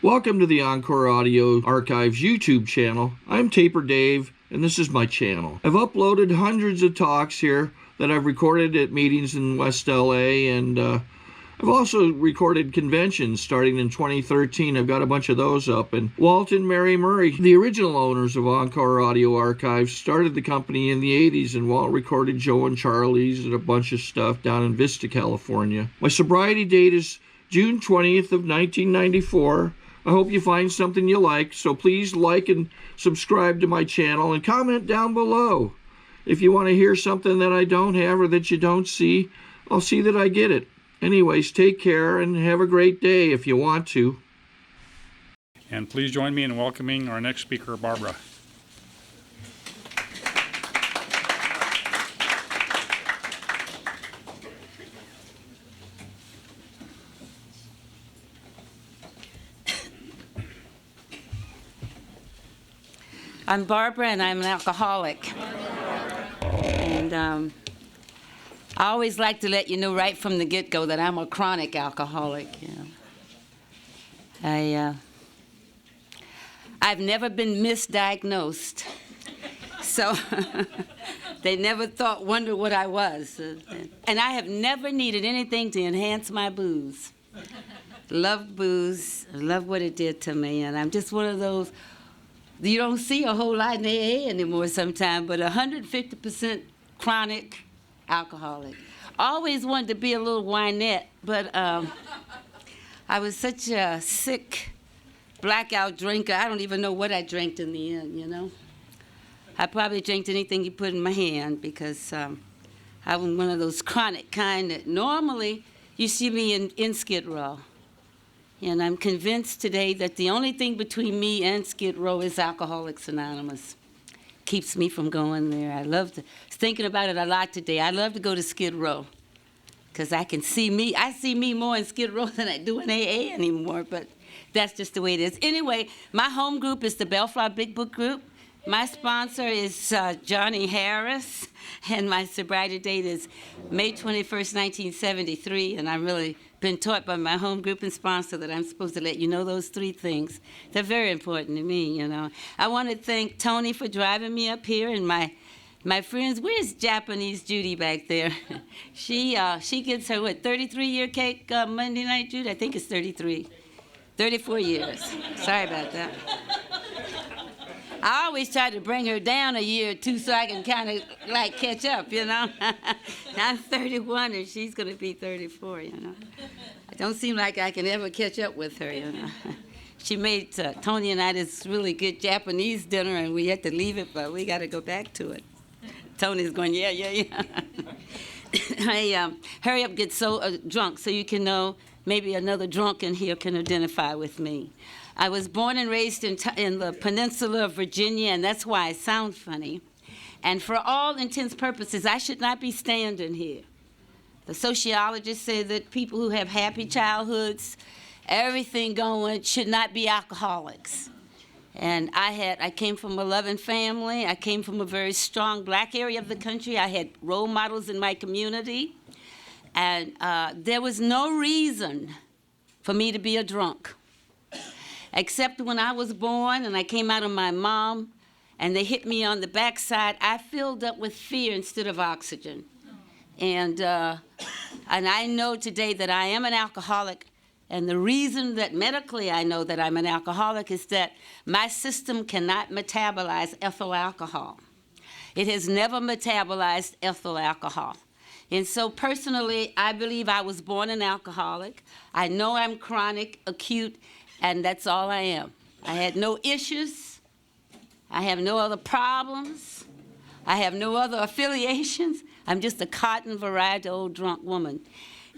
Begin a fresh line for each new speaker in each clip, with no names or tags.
Welcome to the Encore Audio Archives YouTube channel. I'm Taper Dave, and this is my channel. I've uploaded hundreds of talks here that I've recorded at meetings in West LA, and I've also recorded conventions starting in 2013. I've got a bunch of those up. And Walt and Mary Murray, the original owners of Encore Audio Archives, started the company in the 80s, and Walt recorded Joe and Charlie's and a bunch of stuff down in Vista, California. My sobriety date is June 20th of 1994. I hope you find something you like, so please like and subscribe to my channel and comment down below. If you want to hear something that I don't have or that you don't see, I'll see that I get it. Anyways, take care and have a great day if you want to.
And please join me in welcoming our next speaker, Barbara.
I'm Barbara, and I'm an alcoholic. And I always like to let you know right from the get-go that I'm a chronic alcoholic. I've never been misdiagnosed, so they never wonder what I was. And I have never needed anything to enhance my booze. Loved booze, loved what it did to me, and I'm just one of those. You don't see a whole lot in AA anymore sometimes, but 150% chronic alcoholic. Always wanted to be a little winette, but I was such a sick blackout drinker. I don't even know what I drank in the end, you know. I probably drank anything you put in my hand because I was one of those chronic kind that normally you see me in Skid Row. And I'm convinced today that the only thing between me and Skid Row is Alcoholics Anonymous. Keeps me from going there. I love to, thinking about it a lot today. I love to go to Skid Row because I can see me. I see me more in Skid Row than I do in AA anymore, but that's just the way it is. Anyway, my home group is the Bellflower Big Book Group. My sponsor is Johnny Harris, and my sobriety date is May 21st, 1973, and I've really been taught by my home group and sponsor that I'm supposed to let you know those three things. They're very important to me, you know. I want to thank Tony for driving me up here, and my friends. Where's Japanese Judy back there? She gets her, 33-year cake Monday night, Judy? I think it's 33. 34 years. Sorry about that. I always try to bring her down a year or two so I can kind of like catch up, you know. I'm 31 and she's going to be 34, you know. It don't seem like I can ever catch up with her, you know. She made Tony and I this really good Japanese dinner and we had to leave it, but we got to go back to it. Tony's going, yeah. I hurry up, get so drunk so you can know maybe another drunk in here can identify with me. I was born and raised in the peninsula of Virginia, and that's why I sound funny. And for all intents and purposes, I should not be standing here. The sociologists say that people who have happy childhoods, everything going, should not be alcoholics. And I came from a loving family. I came from a very strong black area of the country. I had role models in my community. And there was no reason for me to be a drunk. Except when I was born and I came out of my mom and they hit me on the backside, I filled up with fear instead of oxygen. And I know today that I am an alcoholic, and the reason that medically I know that I'm an alcoholic is that my system cannot metabolize ethyl alcohol. It has never metabolized ethyl alcohol. And so personally, I believe I was born an alcoholic. I know I'm chronic, acute, and that's all I am. I had no issues. I have no other problems. I have no other affiliations. I'm just a cotton variety old drunk woman.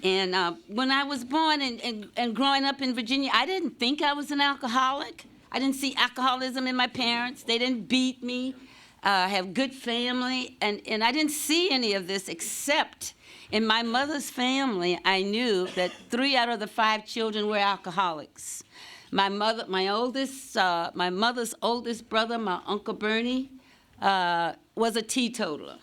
And when I was born and growing up in Virginia, I didn't think I was an alcoholic. I didn't see alcoholism in my parents. They didn't beat me. I have good family. And I didn't see any of this except in my mother's family. I knew that 3 out of the 5 children were alcoholics. My mother's oldest brother, my Uncle Bernie, was a teetotaler.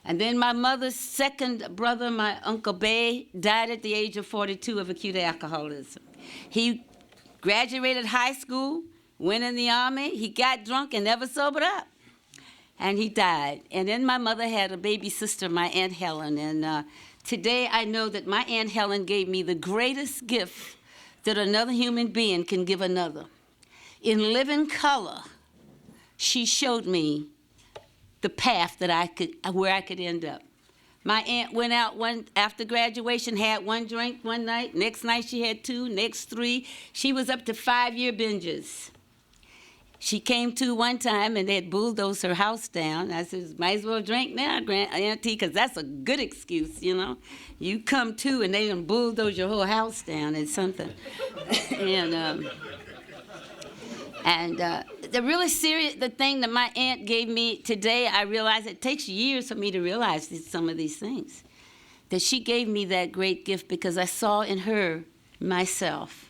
And then my mother's second brother, my Uncle Bay, died at the age of 42 of acute alcoholism. He graduated high school, went in the Army. He got drunk and never sobered up. And he died. And then my mother had a baby sister, my Aunt Helen. And today I know that my Aunt Helen gave me the greatest gift that another human being can give another. In living color, she showed me the path that where I could end up. My aunt went out after graduation, had one drink one night. Next night she had 2, next 3. She was up to 5-year binges. She came to one time and they had bulldozed her house down. I said, might as well drink now, Auntie, because that's a good excuse, you know. You come to and they done bulldoze your whole house down. It's something. The thing that my aunt gave me today, I realize it takes years for me to realize some of these things. That she gave me that great gift because I saw in her myself.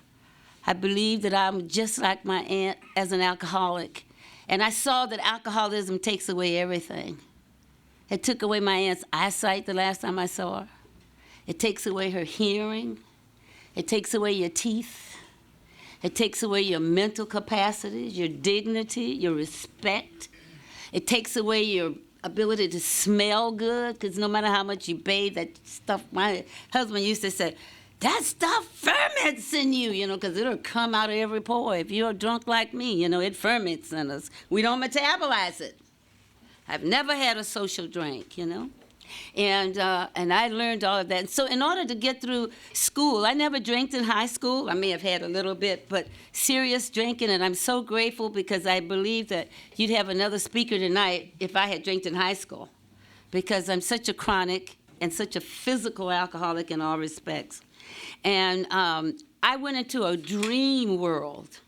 I believe that I'm just like my aunt as an alcoholic. And I saw that alcoholism takes away everything. It took away my aunt's eyesight the last time I saw her. It takes away her hearing. It takes away your teeth. It takes away your mental capacities, your dignity, your respect. It takes away your ability to smell good, because no matter how much you bathe, that stuff, my husband used to say, that stuff ferments in you, you know, because it'll come out of every pore. If you're drunk like me, you know, it ferments in us. We don't metabolize it. I've never had a social drink, you know. And I learned all of that. So in order to get through school, I never drank in high school. I may have had a little bit, but serious drinking, and I'm so grateful because I believe that you'd have another speaker tonight if I had drank in high school, because I'm such a chronic and such a physical alcoholic in all respects. And I went into a dream world,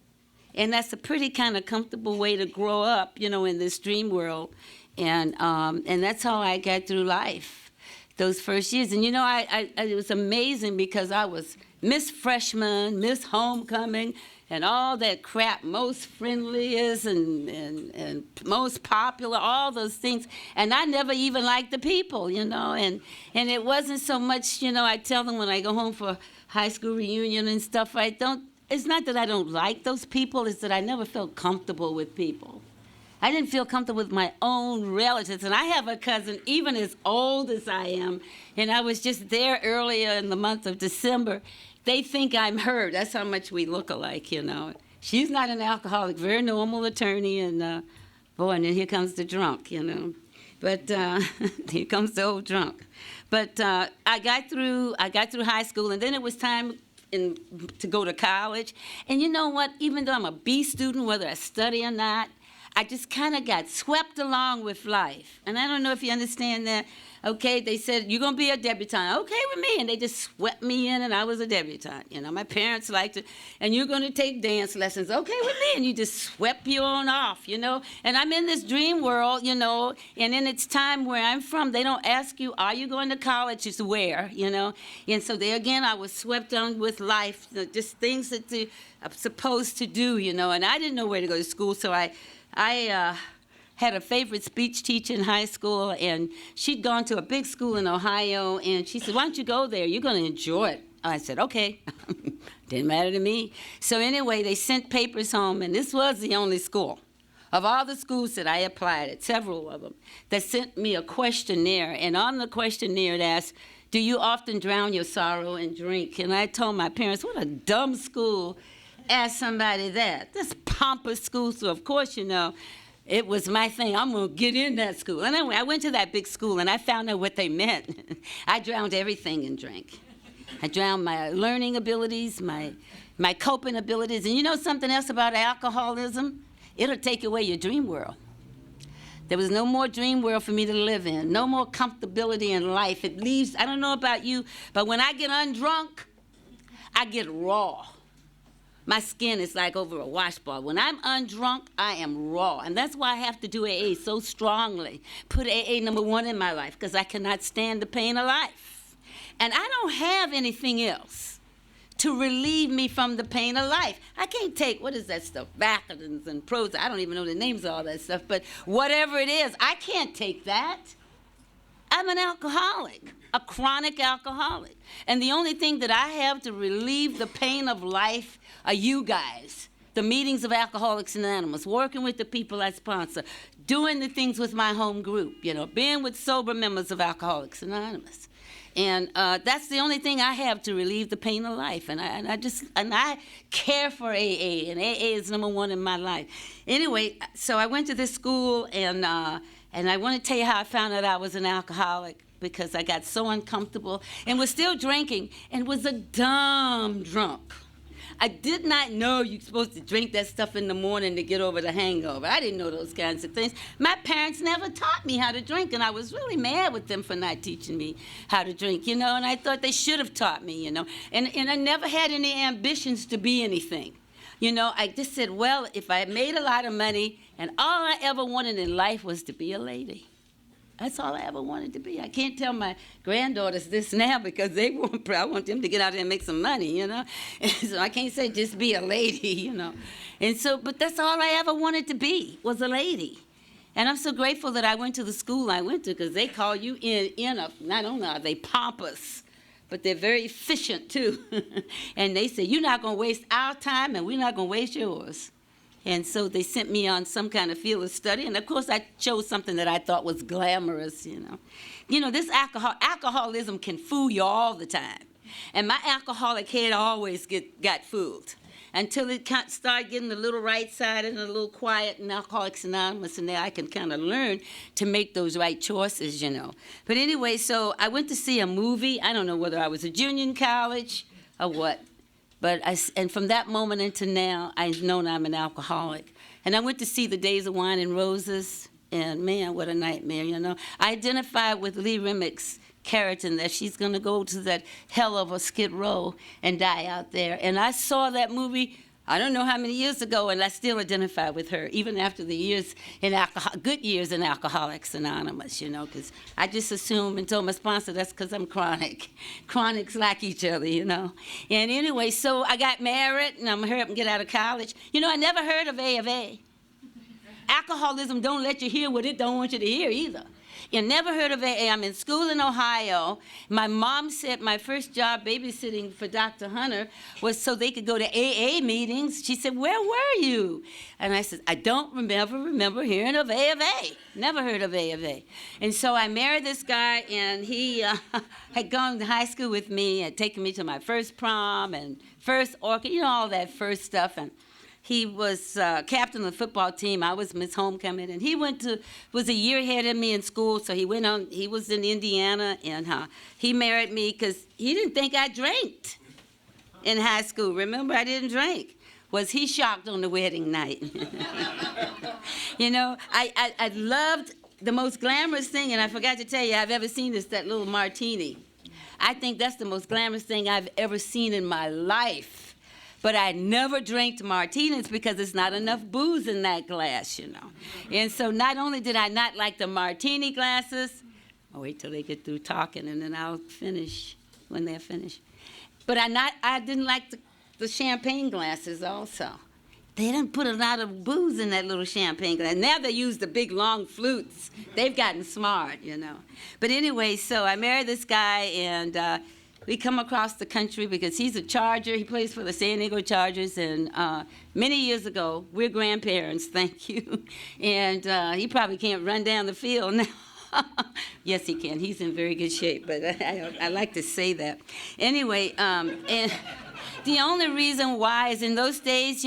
and that's a pretty kind of comfortable way to grow up, you know, in this dream world. And that's how I got through life, those first years. And, you know, it was amazing because I was Miss Freshman, Miss Homecoming, and all that crap, most friendliest and most popular, all those things. And I never even liked the people, you know. And it wasn't so much, you know, I tell them when I go home for high school reunion and stuff, it's not that I don't like those people, it's that I never felt comfortable with people. I didn't feel comfortable with my own relatives. And I have a cousin, even as old as I am, and I was just there earlier in the month of December. They think I'm her. That's how much we look alike, you know. She's not an alcoholic, very normal attorney, and boy, and then here comes the drunk, you know. But here comes the old drunk. But I got through high school, and then it was time to go to college. And you know what? Even though I'm a B student, whether I study or not, I just kind of got swept along with life. And I don't know if you understand that. Okay, they said, you're going to be a debutante. Okay with me. And they just swept me in, and I was a debutante. You know, my parents liked it. And you're going to take dance lessons. Okay with me. And you just swept you on off, you know. And I'm in this dream world, you know. And then it's time where I'm from. They don't ask you, are you going to college? It's where, you know. And so there again, I was swept on with life, just things that I'm supposed to do, you know. And I didn't know where to go to school, so I had a favorite speech teacher in high school, and she'd gone to a big school in Ohio, and she said, why don't you go there? You're going to enjoy it. I said, okay. Didn't matter to me. So anyway, they sent papers home, and this was the only school. Of all the schools that I applied at, several of them, that sent me a questionnaire, and on the questionnaire it asked, do you often drown your sorrow in drink? And I told my parents, what a dumb school. Ask somebody that. This pompous school, so of course, you know, it was my thing. I'm going to get in that school. And anyway, I went to that big school, and I found out what they meant. I drowned everything in drink. I drowned my learning abilities, my coping abilities. And you know something else about alcoholism? It'll take away your dream world. There was no more dream world for me to live in, no more comfortability in life. It leaves, I don't know about you, but when I get undrunk, I get raw. My skin is like over a washboard. When I'm undrunk, I am raw. And that's why I have to do AA so strongly. Put AA number 1 in my life, because I cannot stand the pain of life. And I don't have anything else to relieve me from the pain of life. I can't take, what is that stuff, Vicodins and Prozac. I don't even know the names of all that stuff, but whatever it is, I can't take that. I'm an alcoholic, a chronic alcoholic. And the only thing that I have to relieve the pain of life are you guys. The meetings of Alcoholics Anonymous, working with the people I sponsor, doing the things with my home group, being with sober members of Alcoholics Anonymous. And that's the only thing I have to relieve the pain of life. And I care for AA, and AA is number one in my life. Anyway, so I went to this school, and I want to tell you how I found out I was an alcoholic, because I got so uncomfortable and was still drinking and was a dumb drunk. I did not know you're supposed to drink that stuff in the morning to get over the hangover. I didn't know those kinds of things. My parents never taught me how to drink, and I was really mad with them for not teaching me how to drink, and I thought they should have taught me, And I never had any ambitions to be anything. I just said, well, if I made a lot of money and all I ever wanted in life was to be a lady. That's all I ever wanted to be. I can't tell my granddaughters this now because I want them to get out there and make some money, And so I can't say just be a lady, And so, but that's all I ever wanted to be, was a lady. And I'm so grateful that I went to the school I went to, because they call you not only are they pompous, but they're very efficient too. And they say, you're not going to waste our time and we're not going to waste yours. And so they sent me on some kind of field of study. And, of course, I chose something that I thought was glamorous, This alcoholism can fool you all the time. And my alcoholic head always got fooled until it started getting a little right-sided and a little quiet in Alcoholics Anonymous. And there I can kind of learn to make those right choices, But anyway, so I went to see a movie. I don't know whether I was a junior in college or what. And from that moment into now, I've known I'm an alcoholic. And I went to see The Days of Wine and Roses, and man, what a nightmare, I identified with Lee Remick's character that she's going to go to that hell of a Skid Row and die out there. And I saw that movie, I don't know how many years ago, and I still identify with her, even after the years good years in Alcoholics Anonymous, because I just assumed and told my sponsor that's because I'm chronic. Chronics like each other, And anyway, so I got married, and I'm going to hurry up and get out of college. I never heard of A of A. Alcoholism don't let you hear what it don't want you to hear either. You never heard of AA. I'm in school in Ohio. My mom said my first job babysitting for Dr. Hunter was so they could go to AA meetings. She said, where were you? And I said, I don't remember hearing of A of A. Never heard of A of A. And so I married this guy, and he had gone to high school with me, had taken me to my first prom and first orchid, all that first stuff. And he was captain of the football team. I was Miss Homecoming, and he was a year ahead of me in school, so he was in Indiana, and he married me because he didn't think I drank in high school. Remember, I didn't drink. Was he shocked on the wedding night? I loved the most glamorous thing, and I forgot to tell you, I've ever seen is that little martini. I think that's the most glamorous thing I've ever seen in my life. But I never drank martinis because there's not enough booze in that glass, And so not only did I not like the martini glasses, I'll wait till they get through talking and then I'll finish when they're finished. But I didn't like the champagne glasses also. They didn't put a lot of booze in that little champagne glass. Now they use the big long flutes. They've gotten smart, But anyway, so I married this guy, and we come across the country because he's a Charger. He plays for the San Diego Chargers. And many years ago, we're grandparents, thank you. And he probably can't run down the field now. Yes, he can. He's in very good shape, but I like to say that. Anyway, and the only reason why is in those days,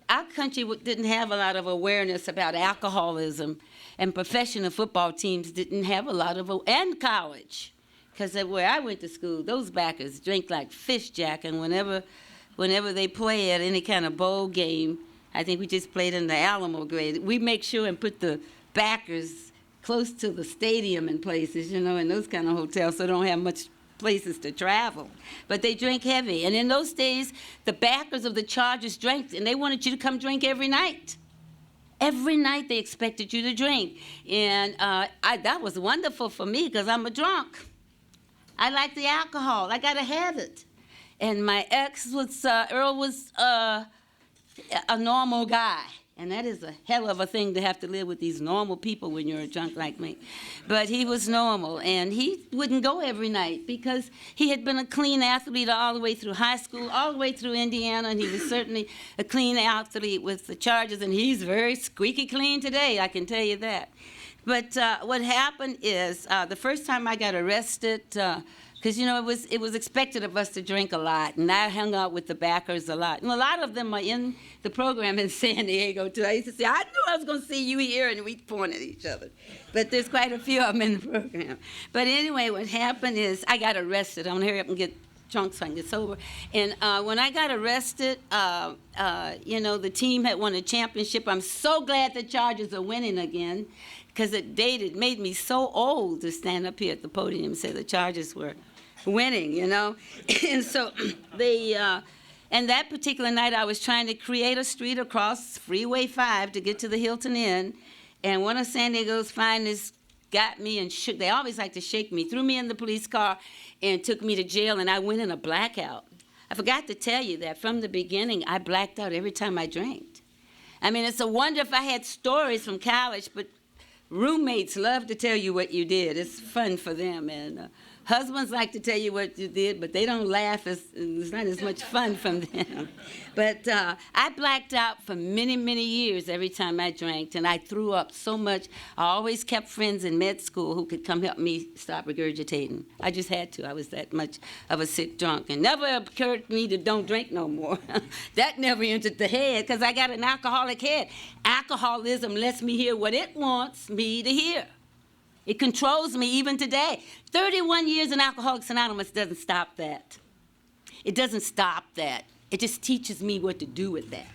our country didn't have a lot of awareness about alcoholism, and professional football teams didn't have a lot of, and college. Because where I went to school, those backers drink like fish, Jack, and whenever they play at any kind of bowl game, I think we just played in the Alamo grade, we make sure and put the backers close to the stadium and places, in those kind of hotels, so they don't have much places to travel. But they drink heavy. And in those days, the backers of the Chargers drank, and they wanted you to come drink every night. Every night they expected you to drink. And that was wonderful for me because I'm a drunk. I like the alcohol. I got to have it. And my ex was, Earl was a normal guy. And that is a hell of a thing to have to live with these normal people when you're a drunk like me. But he was normal, and he wouldn't go every night because he had been a clean athlete all the way through high school, all the way through Indiana, and he was certainly a clean athlete with the Chargers, and he's very squeaky clean today, I can tell you that. But what happened is the first time I got arrested, because, you know, it was expected of us to drink a lot, and I hung out with the backers a lot. And a lot of them are in the program in San Diego, too. I used to say, I knew I was going to see you here, and we'd point at each other. But there's quite a few of them in the program. But anyway, what happened is I got arrested. I'm going to hurry up and get drunk so I can get sober. And when I got arrested, you know, the team had won a championship. I'm so glad the Chargers are winning again, because it made me so old to stand up here at the podium and say the Chargers were winning, you know. And so and that particular night I was trying to create a street across Freeway 5 to get to the Hilton Inn, and one of San Diego's finest got me and shook. They always like to shake me, threw me in the police car and took me to jail, and I went in a blackout. I forgot to tell you that from the beginning I blacked out every time I drank. I mean, it's a wonder if I had stories from college, but roommates love to tell you what you did. It's fun for them. And husbands like to tell you what you did, but they don't laugh. It's not as much fun from them. But I blacked out for many, many years every time I drank, and I threw up so much. I always kept friends in med school who could come help me stop regurgitating. I just had to. I was that much of a sick drunk. And never occurred to me to don't drink no more. That never entered the head, because I got an alcoholic head. Alcoholism lets me hear what it wants me to hear. It controls me even today. 31 years in Alcoholics Anonymous doesn't stop that. It doesn't stop that. It just teaches me what to do with that,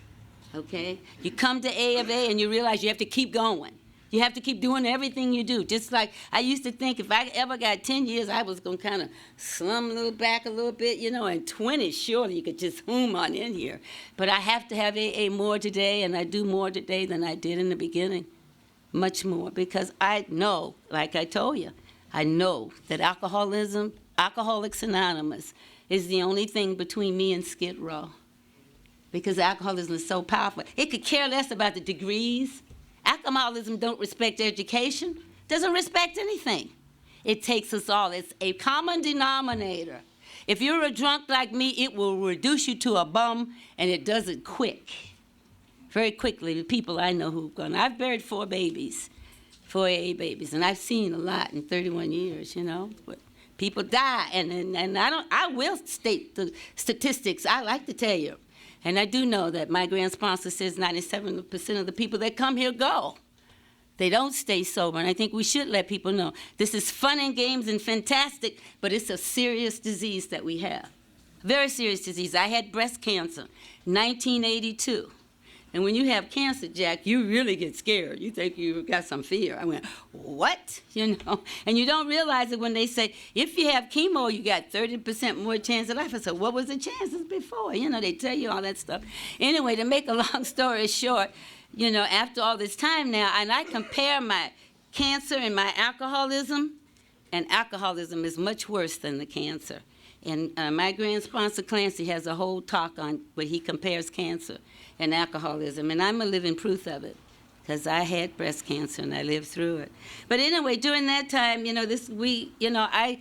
okay? You come to A of A and you realize you have to keep going. You have to keep doing everything you do. Just like I used to think if I ever got 10 years, I was going to kind of slum a little back a little bit, you know, and 20, surely you could just zoom on in here. But I have to have AA more today, and I do more today than I did in the beginning. Much more, because I know, like I told you, I know that alcoholism, Alcoholics Anonymous, is the only thing between me and Skid Row. Because alcoholism is so powerful. It could care less about the degrees. Alcoholism don't respect education, doesn't respect anything. It takes us all. It's a common denominator. If you're a drunk like me, it will reduce you to a bum, and it does it quick. Very quickly, the people I know who've gone. I've buried 4 babies, 4 AA babies, and I've seen a lot in 31 years, you know. But people die, and I will state the statistics. I like to tell you. And I do know that my grand sponsor says 97% of the people that come here go. They don't stay sober, and I think we should let people know. This is fun and games and fantastic, but it's a serious disease that we have. Very serious disease. I had breast cancer, 1982. And when you have cancer, Jack, you really get scared. You think you've got some fear. I went, what? You know? And you don't realize it when they say, if you have chemo, you got 30% more chance of life. I said, what was the chances before? You know, they tell you all that stuff. Anyway, to make a long story short, you know, after all this time now, and I compare my cancer and my alcoholism, and alcoholism is much worse than the cancer. And my grand sponsor, Clancy, has a whole talk on where he compares cancer and alcoholism, and I'm a living proof of it, because I had breast cancer and I lived through it. But anyway, during that time, you know, I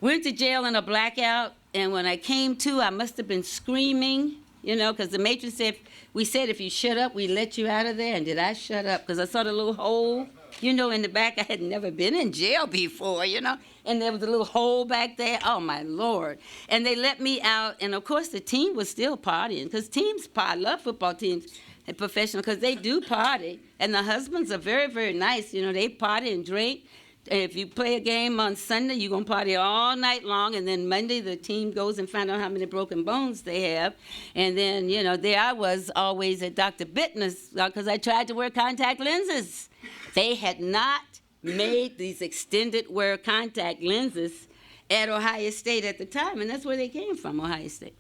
went to jail in a blackout, and when I came to, I must have been screaming, you know, because the matron said, we said if you shut up, we let you out of there, and did I shut up? Because I saw the little hole, you know, in the back. I had never been in jail before, you know, and there was a little hole back there. Oh, my Lord. And they let me out, and, of course, the team was still partying, because teams party. I love football teams and professional, because they do party, and the husbands are very, very nice. You know, they party and drink. And if you play a game on Sunday, you're going to party all night long, and then Monday the team goes and find out how many broken bones they have. And then, you know, there I was always at Dr. Bittner's, because I tried to wear contact lenses. They had not made these extended wear contact lenses at Ohio State at the time, and that's where they came from, Ohio State.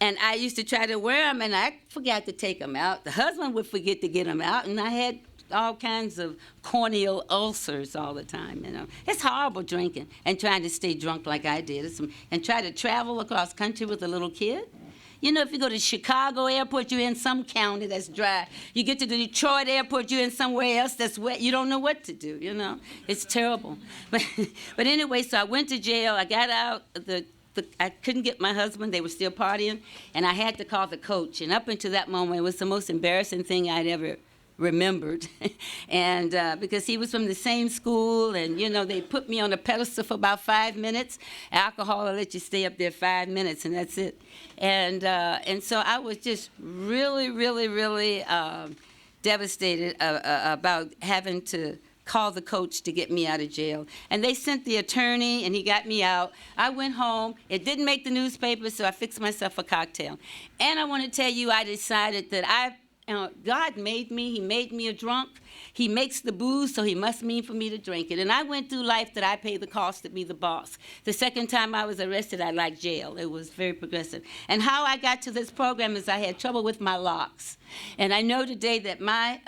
And I used to try to wear them, and I forgot to take them out. The husband would forget to get them out, and I had all kinds of corneal ulcers all the time, you know. It's horrible drinking and trying to stay drunk like I did. And try to travel across country with a little kid. You know, if you go to Chicago airport, you're in some county that's dry. You get to the Detroit airport, you're in somewhere else that's wet. You don't know what to do, you know. It's terrible. But anyway, so I went to jail. I got out. I couldn't get my husband. They were still partying. And I had to call the coach. And up until that moment, it was the most embarrassing thing I'd ever remembered. And because he was from the same school, and you know, they put me on a pedestal for about 5 minutes. Alcohol will let you stay up there 5 minutes, and that's it. And so I was just really, really, really devastated about having to call the coach to get me out of jail. And they sent the attorney, and he got me out. I went home. It didn't make the newspaper, so I fixed myself a cocktail. And I want to tell you, I decided that God made me. He made me a drunk. He makes the booze, so he must mean for me to drink it. And I went through life that I paid the cost to be the boss. The second time I was arrested, I liked jail. It was very progressive. And how I got to this program is I had trouble with my locks. And I know today that my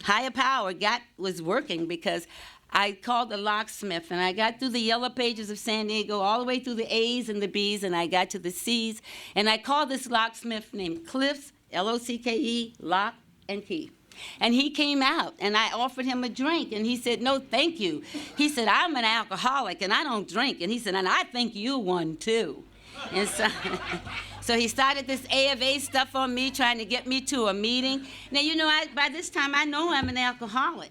higher power was working, because I called the locksmith, and I got through the yellow pages of San Diego, all the way through the A's and the B's, and I got to the C's. And I called this locksmith named Cliff's, L-O-C-K-E, Lock and Key. And he came out, and I offered him a drink, and he said, no, thank you. He said, I'm an alcoholic, and I don't drink. And he said, and I think you're one, too. And so, so he started this A of A stuff on me, trying to get me to a meeting. Now, you know, by this time, I know I'm an alcoholic.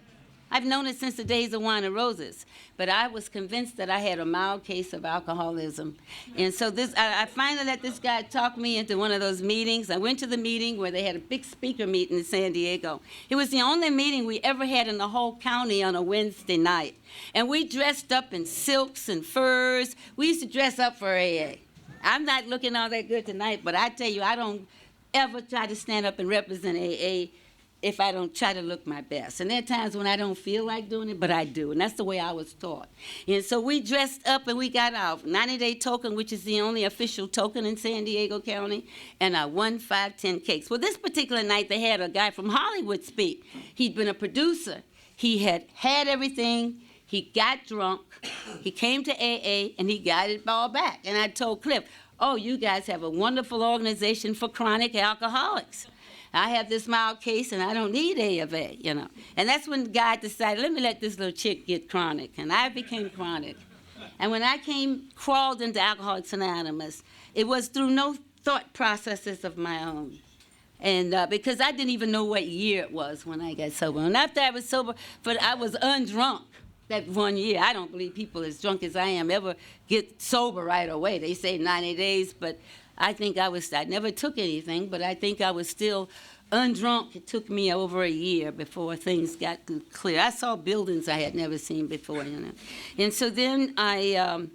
I've known it since the days of Wine and Roses. But I was convinced that I had a mild case of alcoholism. And so I finally let this guy talk me into one of those meetings. I went to the meeting where they had a big speaker meeting in San Diego. It was the only meeting we ever had in the whole county on a Wednesday night. And we dressed up in silks and furs. We used to dress up for AA. I'm not looking all that good tonight, but I tell you, I don't ever try to stand up and represent AA if I don't try to look my best. And there are times when I don't feel like doing it, but I do. And that's the way I was taught. And so we dressed up, and we got our 90-day token, which is the only official token in San Diego County, and I won 5-10 cakes. Well, this particular night, they had a guy from Hollywood speak. He'd been a producer. He had everything. He got drunk. He came to AA, and he got it all back. And I told Cliff, oh, you guys have a wonderful organization for chronic alcoholics. I have this mild case, and I don't need A of A, you know. And that's when God decided, let me let this little chick get chronic. And I became chronic. And when I crawled into Alcoholics Anonymous, it was through no thought processes of my own. And because I didn't even know what year it was when I got sober. And after I was sober, but I was undrunk that 1 year. I don't believe people as drunk as I am ever get sober right away. They say 90 days, but I think I never took anything, but I think I was still undrunk. It took me over a year before things got clear. I saw buildings I had never seen before, you know. And so then I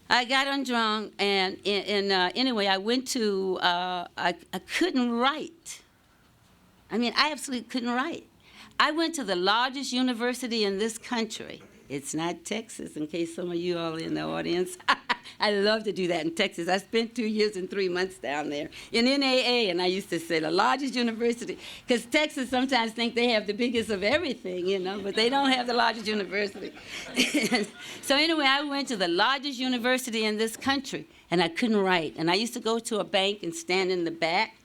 got undrunk, and anyway, I went to, I couldn't write. I mean, I absolutely couldn't write. I went to the largest university in this country. It's not Texas, in case some of you all in the audience. I love to do that in Texas. I spent 2 years and 3 months down there in NAA, and I used to say the largest university, because Texas sometimes think they have the biggest of everything, you know, but they don't have the largest university. So anyway, I went to the largest university in this country, and I couldn't write. And I used to go to a bank and stand in the back,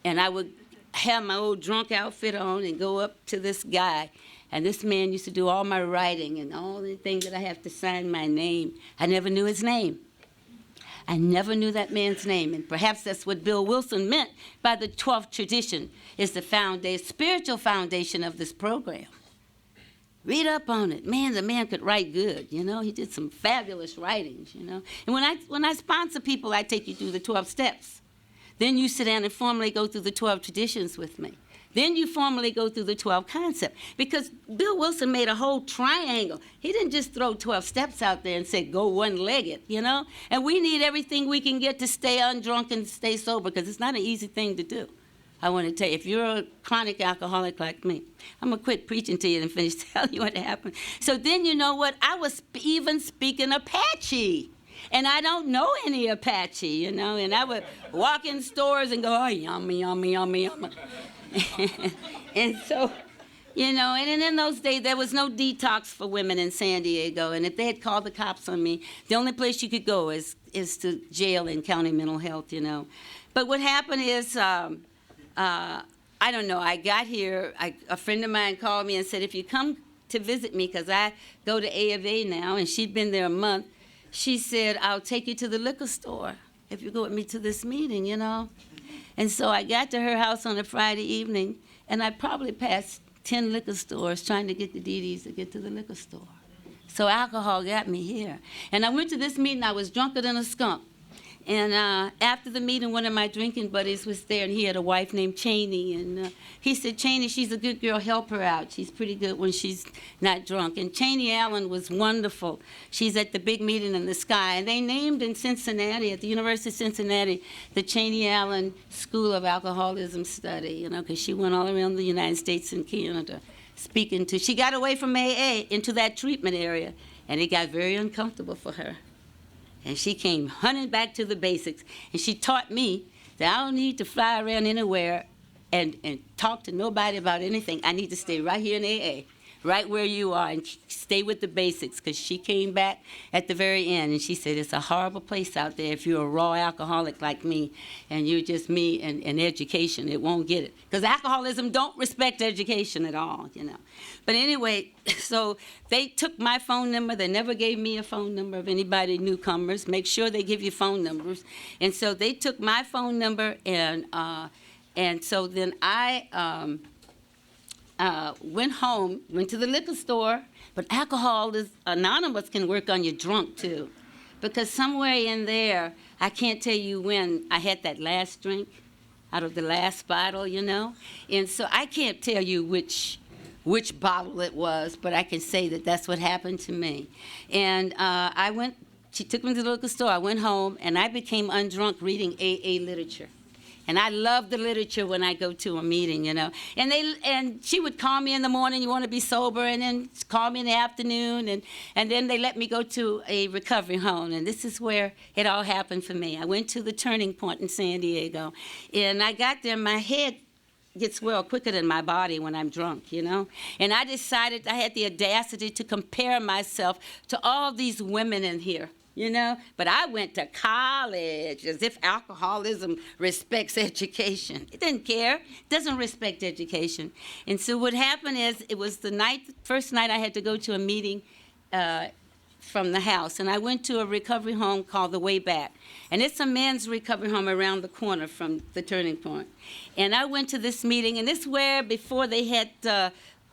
and I would have my old drunk outfit on and go up to this guy. And this man used to do all my writing and all the things that I have to sign my name. I never knew his name. I never knew that man's name. And perhaps that's what Bill Wilson meant by the 12th tradition, is the spiritual foundation of this program. Read up on it. Man, the man could write good, you know. He did some fabulous writings, you know. And when I sponsor people, I take you through the 12 steps. Then you sit down and formally go through the 12 traditions with me. Then you formally go through the 12 concepts. Because Bill Wilson made a whole triangle. He didn't just throw 12 steps out there and say, go one-legged, you know? And we need everything we can get to stay undrunk and stay sober, because it's not an easy thing to do. I want to tell you, if you're a chronic alcoholic like me, I'm going to quit preaching to you and finish telling you what happened. So then, you know what? I was even speaking Apache. And I don't know any Apache, you know? And I would walk in stores and go, oh, yummy, yummy, yummy, yummy. And so, you know, and in those days, there was no detox for women in San Diego. And if they had called the cops on me, the only place you could go is to jail and county mental health, you know. But what happened is, I don't know, I got here, a friend of mine called me and said, if you come to visit me, because I go to A of A now, and she'd been there a month, she said, I'll take you to the liquor store if you go with me to this meeting, you know. And so I got to her house on a Friday evening, and I probably passed 10 liquor stores trying to get the DDs to get to the liquor store. So alcohol got me here. And I went to this meeting, I was drunker than a skunk. And after the meeting, one of my drinking buddies was there, and he had a wife named Cheney. And he said, Cheney, she's a good girl, help her out. She's pretty good when she's not drunk. And Cheney Allen was wonderful. She's at the big meeting in the sky. And they named in Cincinnati, at the University of Cincinnati, the Cheney Allen School of Alcoholism Study, you know, because she went all around the United States and Canada speaking to. She got away from AA into that treatment area, and it got very uncomfortable for her. And she came hunting back to the basics. And she taught me that I don't need to fly around anywhere and talk to nobody about anything. I need to stay right here in AA, right where you are, and stay with the basics. Because she came back at the very end, and she said, it's a horrible place out there if you're a raw alcoholic like me, and you're just me and education. It won't get it. Because alcoholism don't respect education at all, you know. But anyway, so they took my phone number. They never gave me a phone number of anybody, newcomers. Make sure they give you phone numbers. And so they took my phone number, and so then I went home, went to the liquor store. But Alcoholics Anonymous can work on you drunk, too. Because somewhere in there, I can't tell you when I had that last drink out of the last bottle, you know. And so I can't tell you which bottle it was, but I can say that that's what happened to me. And she took me to the liquor store, I went home, and I became undrunk reading AA literature. And I love the literature when I go to a meeting, you know. And she would call me in the morning, you want to be sober, and then call me in the afternoon, and then they let me go to a recovery home. And this is where it all happened for me. I went to the Turning Point in San Diego, and I got there, my head gets well quicker than my body when I'm drunk, you know. And I decided, I had the audacity to compare myself to all these women in here, you know. But I went to college as if alcoholism respects education. It doesn't care. It doesn't respect education. And so what happened is, it was the first night I had to go to a meeting from the house. And I went to a recovery home called The Way Back. And it's a men's recovery home around the corner from the Turning Point. And I went to this meeting, and this is where, before they had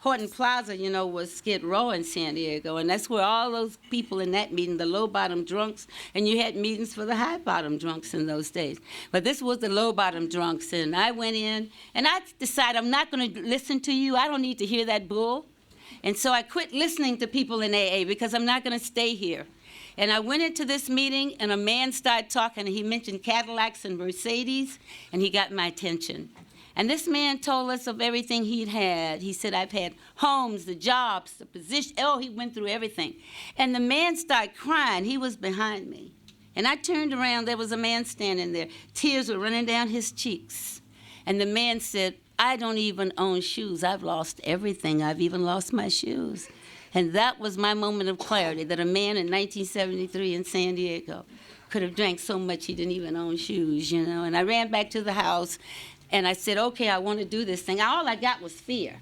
Horton Plaza, you know, was Skid Row in San Diego. And that's where all those people in that meeting, the low-bottom drunks, and you had meetings for the high-bottom drunks in those days. But this was the low-bottom drunks. And I went in, and I decided, I'm not going to listen to you. I don't need to hear that bull. And so I quit listening to people in AA because I'm not going to stay here. And I went into this meeting, and a man started talking, and he mentioned Cadillacs and Mercedes, and he got my attention. And this man told us of everything he'd had. He said, I've had homes, the jobs, the position. Oh, he went through everything. And the man started crying. He was behind me. And I turned around. There was a man standing there. Tears were running down his cheeks. And the man said, I don't even own shoes. I've lost everything. I've even lost my shoes. And that was my moment of clarity, that a man in 1973 in San Diego could have drank so much he didn't even own shoes, you know. And I ran back to the house, and I said, okay, I want to do this thing. All I got was fear,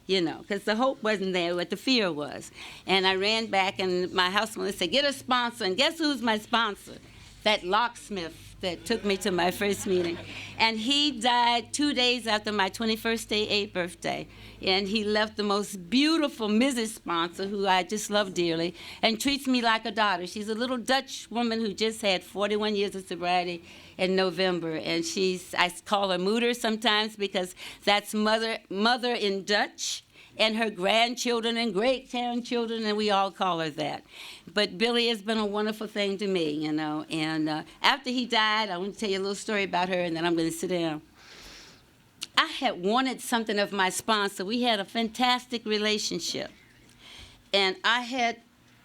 you know, because the hope wasn't there, but the fear was. And I ran back, and my housemother said, get a sponsor. And guess who's my sponsor? That locksmith that took me to my first meeting. And he died 2 days after my 21st AA birthday. And he left the most beautiful Mrs. Sponsor, who I just love dearly, and treats me like a daughter. She's a little Dutch woman who just had 41 years of sobriety in November. And I call her Moeder sometimes because that's mother in Dutch, and her grandchildren and great-grandchildren, and we all call her that. But Billy has been a wonderful thing to me, you know. And after he died, I want to tell you a little story about her, and then I'm going to sit down. I had wanted something of my sponsor. We had a fantastic relationship. And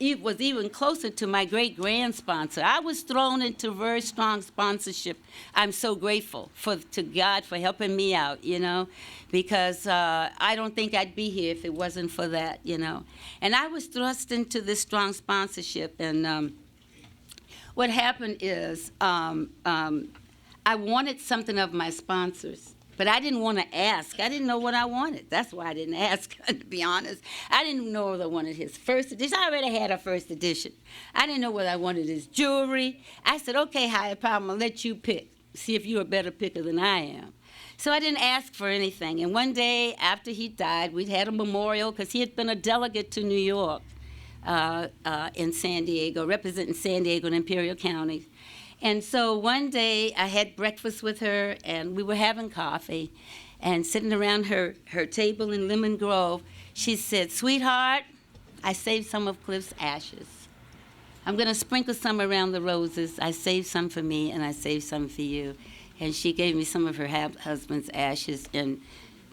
it was even closer to my great-grand sponsor. I was thrown into very strong sponsorship. I'm so grateful to God for helping me out, you know, because I don't think I'd be here if it wasn't for that, you know. And I was thrust into this strong sponsorship, and what happened is I wanted something of my sponsors, but I didn't want to ask. I didn't know what I wanted. That's why I didn't ask, to be honest. I didn't know whether I wanted his first edition. I already had a first edition. I didn't know whether I wanted his jewelry. I said, okay, higher power, I'm going to let you pick. See if you're a better picker than I am. So I didn't ask for anything. And one day after he died, we'd had a memorial because he had been a delegate to New York in San Diego, representing San Diego and Imperial County. And so one day I had breakfast with her, and we were having coffee, and sitting around her table in Lemon Grove, she said, sweetheart, I saved some of Cliff's ashes. I'm going to sprinkle some around the roses. I saved some for me, and I saved some for you. And she gave me some of her husband's ashes, and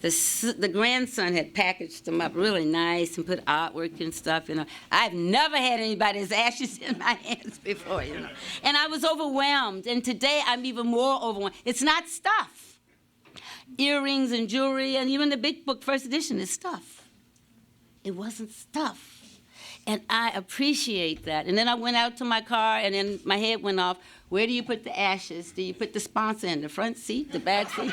the grandson had packaged them up really nice and put artwork and stuff, you know. I've never had anybody's ashes in my hands before, you know. And I was overwhelmed, and today I'm even more overwhelmed. It's not stuff. Earrings and jewelry, and even the big book, first edition, is stuff. It wasn't stuff. And I appreciate that. And then I went out to my car, and then my head went off. Where do you put the ashes? Do you put the sponsor in the front seat, the back seat?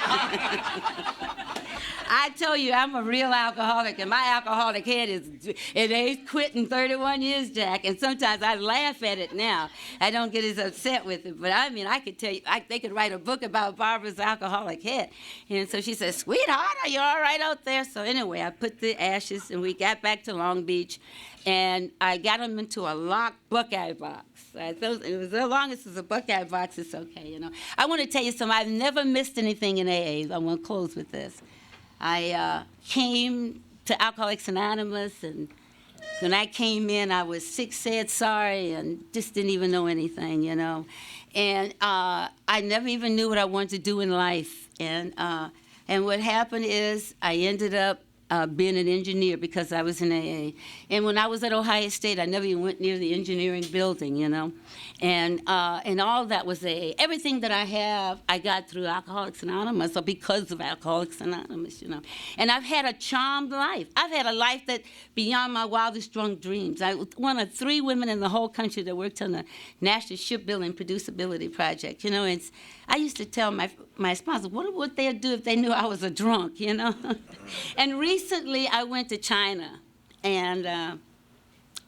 I tell you, I'm a real alcoholic, and my alcoholic head it ain't quit in 31 years, Jack. And sometimes I laugh at it now. I don't get as upset with it. But I mean, I could tell you, they could write a book about Barbara's alcoholic head. And so she said, sweetheart, are you all right out there? So anyway, I put the ashes, and we got back to Long Beach. And I got them into a locked Buckeye box. It was, as long as it's a Buckeye box, it's okay, you know. I want to tell you something. I've never missed anything in AA. I want to close with this. I came to Alcoholics Anonymous, and when I came in, I was sick, sad, sorry, and just didn't even know anything, you know. And I never even knew what I wanted to do in life. And what happened is I ended up being an engineer because I was in AA. And when I was at Ohio State, I never even went near the engineering building, you know. And all that was AA. Everything that I have, I got through Alcoholics Anonymous or because of Alcoholics Anonymous, you know. And I've had a charmed life. I've had a life that beyond my wildest drunk dreams. I was one of 3 women in the whole country that worked on the National Shipbuilding Producibility Project, you know. And I used to tell my sponsors, what would they do if they knew I was a drunk, you know? And recently I went to China, and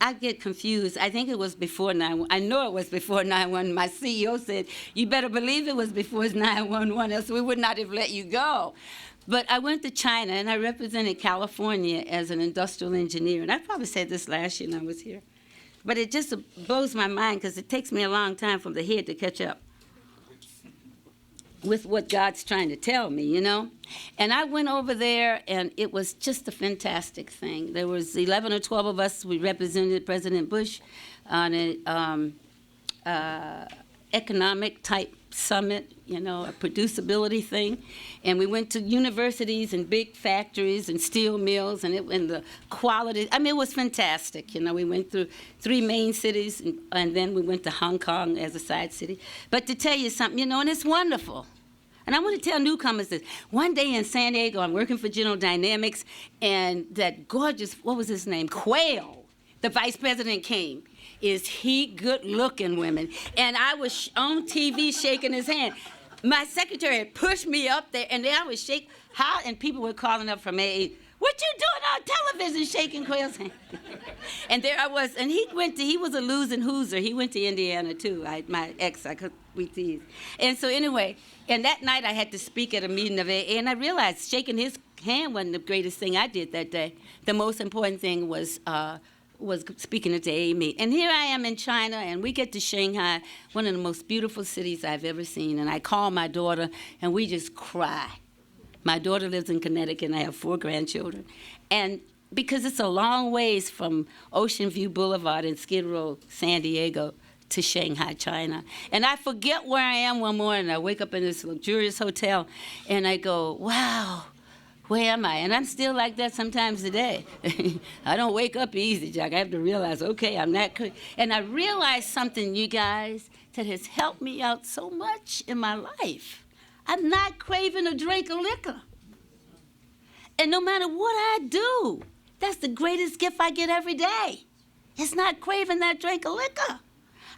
I get confused. I think it was before 9/11. I know it was before 9/11. My CEO said, you better believe it was before 9/11, else we would not have let you go. But I went to China, and I represented California as an industrial engineer. And I probably said this last year when I was here. But it just blows my mind because it takes me a long time from the head to catch up with what God's trying to tell me, you know? And I went over there, and it was just a fantastic thing. There was 11 or 12 of us. We represented President Bush on an economic-type summit, you know, a producibility thing. And we went to universities and big factories and steel mills, and the quality. I mean, it was fantastic. You know, we went through 3 main cities, and then we went to Hong Kong as a side city. But to tell you something, you know, and it's wonderful. And I want to tell newcomers this. One day in San Diego, I'm working for General Dynamics, and that gorgeous, what was his name, Quayle, the vice president came. Is he good-looking, women? And I was on TV shaking his hand. My secretary had pushed me up there, and then I was shaking. How? And people were calling up from AA. What you doing on television shaking Quayle's hand? And there I was, and he was a losing hooser. He went to Indiana, too. My ex, we teased. And so anyway, and that night I had to speak at a meeting of AA, and I realized shaking his hand wasn't the greatest thing I did that day. The most important thing was speaking at the AA meet. And here I am in China, and we get to Shanghai, one of the most beautiful cities I've ever seen. And I call my daughter, and we just cry. My daughter lives in Connecticut, and I have 4 grandchildren. And because it's a long ways from Ocean View Boulevard in Skid Row, San Diego, to Shanghai, China. And I forget where I am one morning. I wake up in this luxurious hotel, and I go, wow, where am I? And I'm still like that sometimes today. I don't wake up easy, Jack. I have to realize, okay, I'm not good. And I realized something, you guys, that has helped me out so much in my life. I'm not craving a drink of liquor. And no matter what I do, that's the greatest gift I get every day. It's not craving that drink of liquor.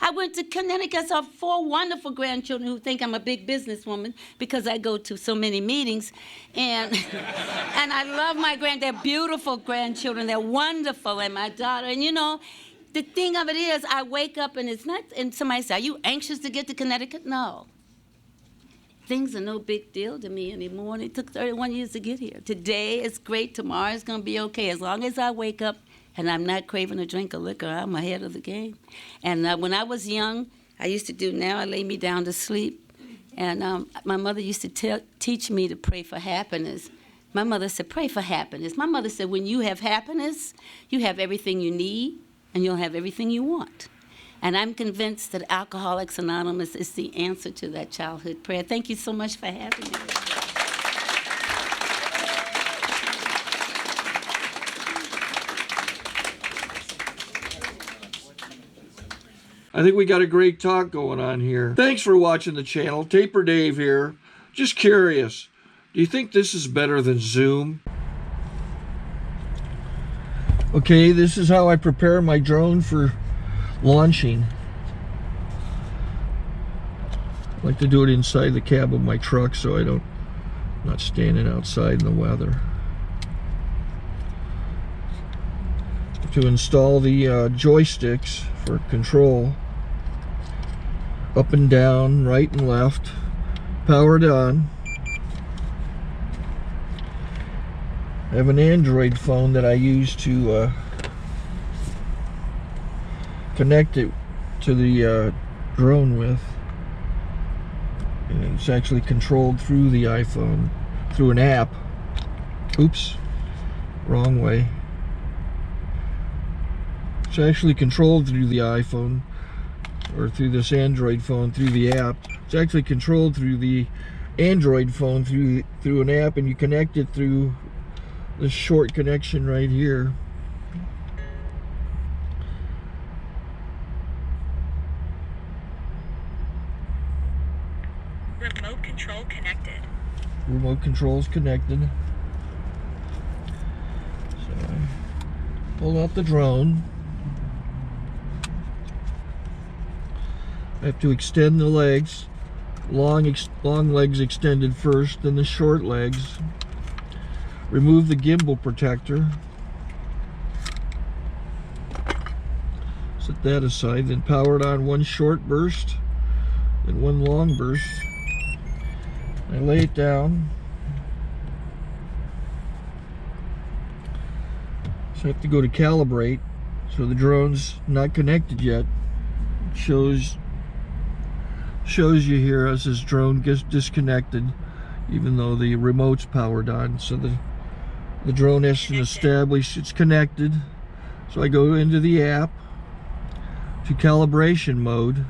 I went to Connecticut. I saw 4 wonderful grandchildren who think I'm a big businesswoman because I go to so many meetings. And, and I love my they're beautiful grandchildren. They're wonderful. And my daughter, and you know, the thing of it is, I wake up and it's not, and somebody says, are you anxious to get to Connecticut? No. Things are no big deal to me anymore, and it took 31 years to get here. Today is great, tomorrow is going to be okay. As long as I wake up and I'm not craving a drink of liquor, I'm ahead of the game. And when I was young, I used to do, now I lay me down to sleep. And my mother used to teach me to pray for happiness. My mother said, pray for happiness. My mother said, when you have happiness, you have everything you need, and you'll have everything you want. And I'm convinced that Alcoholics Anonymous is the answer to that childhood prayer. Thank you so much for having me.
I think we got a great talk going on here. Thanks for watching the channel. Taper Dave here. Just curious, do you think this is better than Zoom? Okay, this is how I prepare my drone for launching. I like to do it inside the cab of my truck so I'm not standing outside in the weather. To install the joysticks for control, up and down, right and left, powered on. I have an Android phone that I use to connect it to the drone with, and it's actually controlled through the iPhone through an app. Oops, wrong way. It's actually controlled through the iPhone, or through this Android phone through the app. It's actually controlled through the Android phone through an app, and you connect it through this short connection right here.
Remote control connected.
Remote control's connected. So I pull out the drone. I have to extend the legs. Long legs extended first, then the short legs. Remove the gimbal protector. Set that aside, then power it on one short burst, then one long burst. I lay it down. So I have to go to calibrate. So the drone's not connected yet. It shows you here as this drone gets disconnected, even though the remote's powered on. So the drone has to establish it's connected. So I go into the app to calibration mode.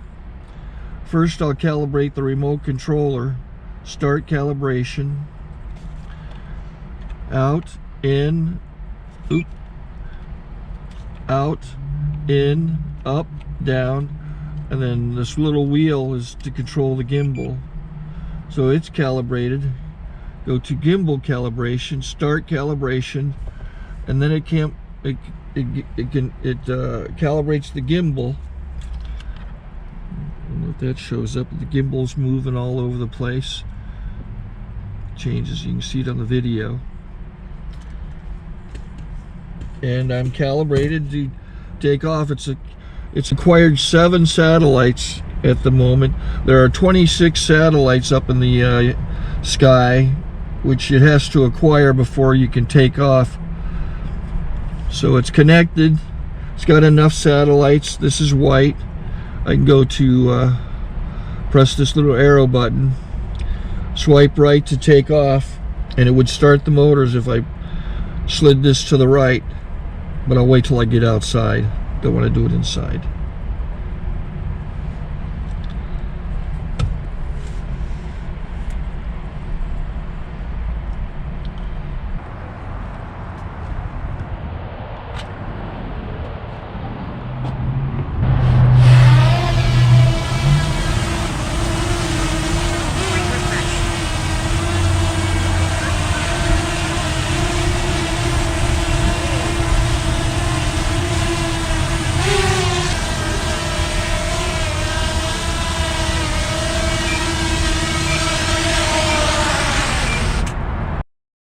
First I'll calibrate the remote controller. Start calibration. Out, in, oop, out, in, up, down, and then this little wheel is to control the gimbal. So it's calibrated. Go to gimbal calibration, start calibration, and then it calibrates the gimbal. I don't know if that shows up. The gimbal's moving all over the place. Changes, you can see it on the video. And I'm calibrated to take off. It's acquired 7 satellites at the moment. There are 26 satellites up in the sky, which it has to acquire before you can take off. So it's connected. It's got enough satellites. This is white. I can go to press this little arrow button, swipe right to take off, and it would start the motors if I slid this to the right, but I'll wait till I get outside. Don't want to do it inside.